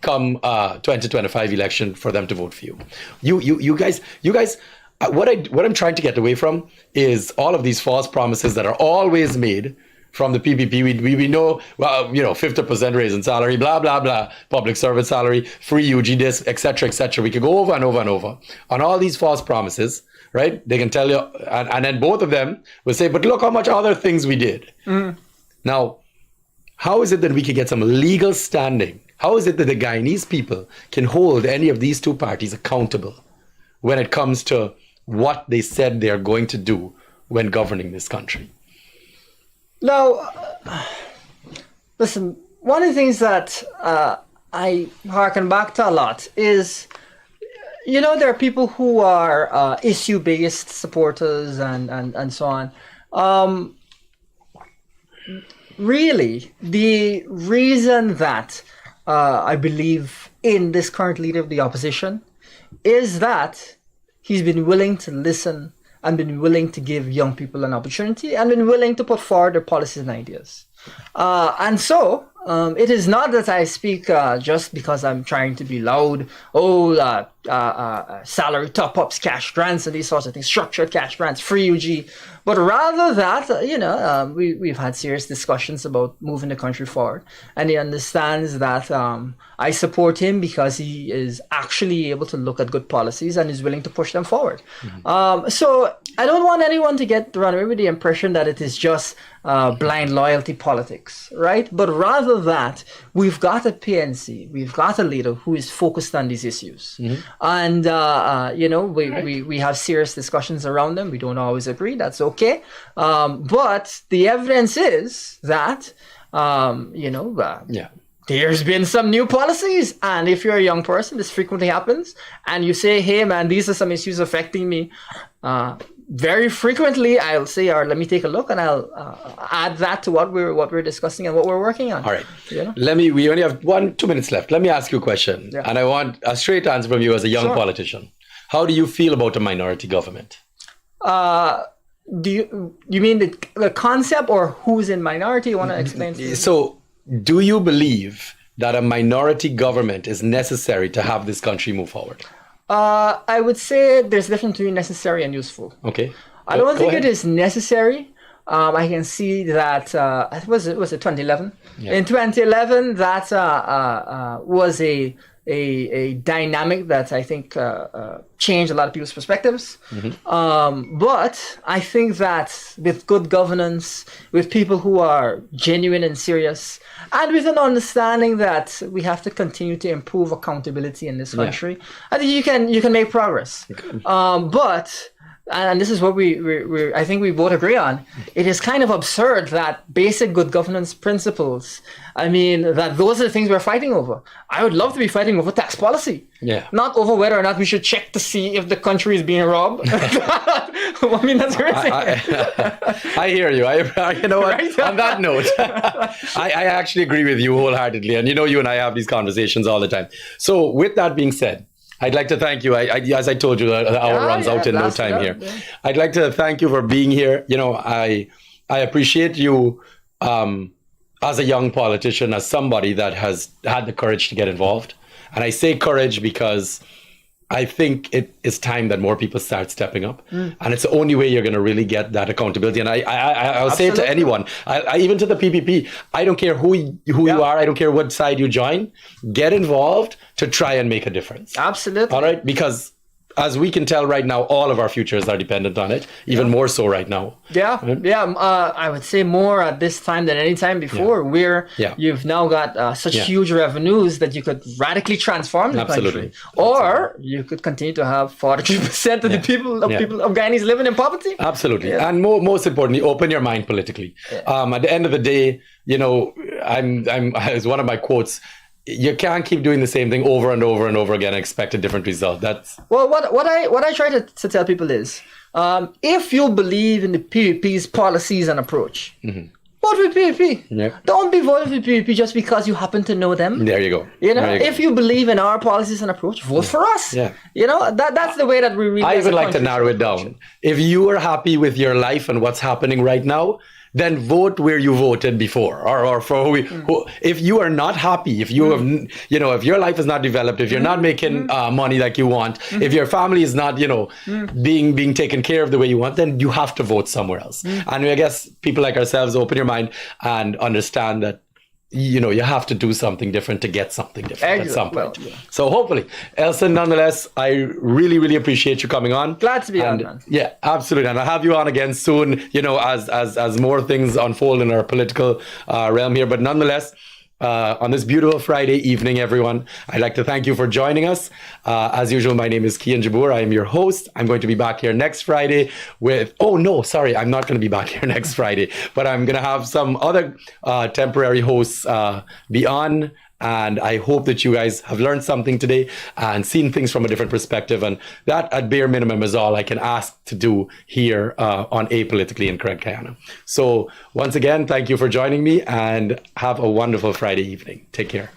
come 2025 election for them to vote for you. You guys. What I'm trying to get away from is all of these false promises that are always made from the PPP. We know, well, 50% raise in salary, blah, blah, blah, public servant salary, free UG this, etc., etc. We could go over and over and over on all these false promises, right? They can tell you, and then both of them will say, but look how much other things we did. Now, how is it that we could get some legal standing? How is it that the Guyanese people can hold any of these two parties accountable when it comes to what they said they're going to do when governing this country? Now, listen, one of the things that I harken back to a lot is, there are people who are issue-based supporters and so on. Really, the reason that I believe in this current leader of the opposition is that he's been willing to listen and been willing to give young people an opportunity and been willing to put forward their policies and ideas. And so it is not that I speak just because I'm trying to be loud, salary top-ups, cash grants, and these sorts of things, structured cash grants, free UG, but rather that, we've had serious discussions about moving the country forward. And he understands that I support him because he is actually able to look at good policies and is willing to push them forward. So I don't want anyone to run away with the impression that it is just blind loyalty politics, right? But rather that we've got a PNC, we've got a leader who is focused on these issues. And, we have serious discussions around them. We don't always agree. That's okay. But the evidence is that, there's been some new policies. And if you're a young person, this frequently happens. And you say, hey, man, these are some issues affecting me. Very frequently, I'll say, or let me take a look, and I'll add that to what we're discussing and what we're working on. All right. We only have 2 minutes left. Let me ask you a question. Yeah. And I want a straight answer from you as a young politician. How do you feel about a minority government? Do you mean the concept or who's in minority? You want to explain? So, do you believe that a minority government is necessary to have this country move forward? I would say there's a difference between necessary and useful. Okay. I don't think it is necessary. I can see that it was 2011. Yeah. In 2011, that was a dynamic that I think changed a lot of people's perspectives. But I think that with good governance, with people who are genuine and serious, and with an understanding that we have to continue to improve accountability in this country, I think you can make progress. But and this is what I think we both agree on, it is kind of absurd that basic good governance principles, I mean, that those are the things we're fighting over. I would love to be fighting over tax policy. Yeah. Not over whether or not we should check to see if the country is being robbed. I mean, that's crazy. I hear you. Right? On that note, I actually agree with you wholeheartedly. And you and I have these conversations all the time. So with that being said, I'd like to thank you. As I told you, the hour runs out in no time here. Yeah. I'd like to thank you for being here. I appreciate you as a young politician, as somebody that has had the courage to get involved. And I say courage because I think it is time that more people start stepping up. And it's the only way you're going to really get that accountability. And I'll say it to anyone, even to the PPP, I don't care who you are. I don't care what side you join. Get involved to try and make a difference. Absolutely. All right? Because as we can tell right now, all of our futures are dependent on it, even more so right now. I would say more at this time than any time before, where you've now got such huge revenues that you could radically transform the country. Or you could continue to have 43% of the people of Guyanese living in poverty. Absolutely. And most importantly, open your mind politically. At the end of the day, as one of my quotes, you can't keep doing the same thing over and over and over again and expect a different result. What I try to tell people is, if you believe in the PPP's policies and approach, vote for PPP. Yeah. Don't be voting for PPP just because you happen to know them. There you go. You know, There you go. if you believe in our policies and approach, vote for us. Yeah. You know, that's the way that we really. I as a would like to country narrow it should approach down. If you are happy with your life and what's happening right now, then vote where you voted before, or for who. If you are not happy, if you have, you know, if your life is not developed, if you're not making money like you want, if your family is not, you know, being taken care of the way you want, then you have to vote somewhere else. And I guess people like ourselves open your mind and understand that, you know, you have to do something different to get something different at some point. Well, yeah. So hopefully, Elson, nonetheless, I really, really appreciate you coming on. Glad to be on, And man. yeah, absolutely. And I'll have you on again soon, you know, as more things unfold in our political realm here. But nonetheless, on this beautiful Friday evening, everyone, I'd like to thank you for joining us. As usual, my name is KIAN JABOUR. I am your host. I'm going to be back here next Friday with, oh no, sorry, I'm not going to be back here next Friday, but I'm going to have some other temporary hosts be on. And I hope that you guys have learned something today and seen things from a different perspective. And that, at bare minimum, is all I can ask to do here on aPolitcally Incorrect Guyana. So once again, thank you for joining me and have a wonderful Friday evening. Take care.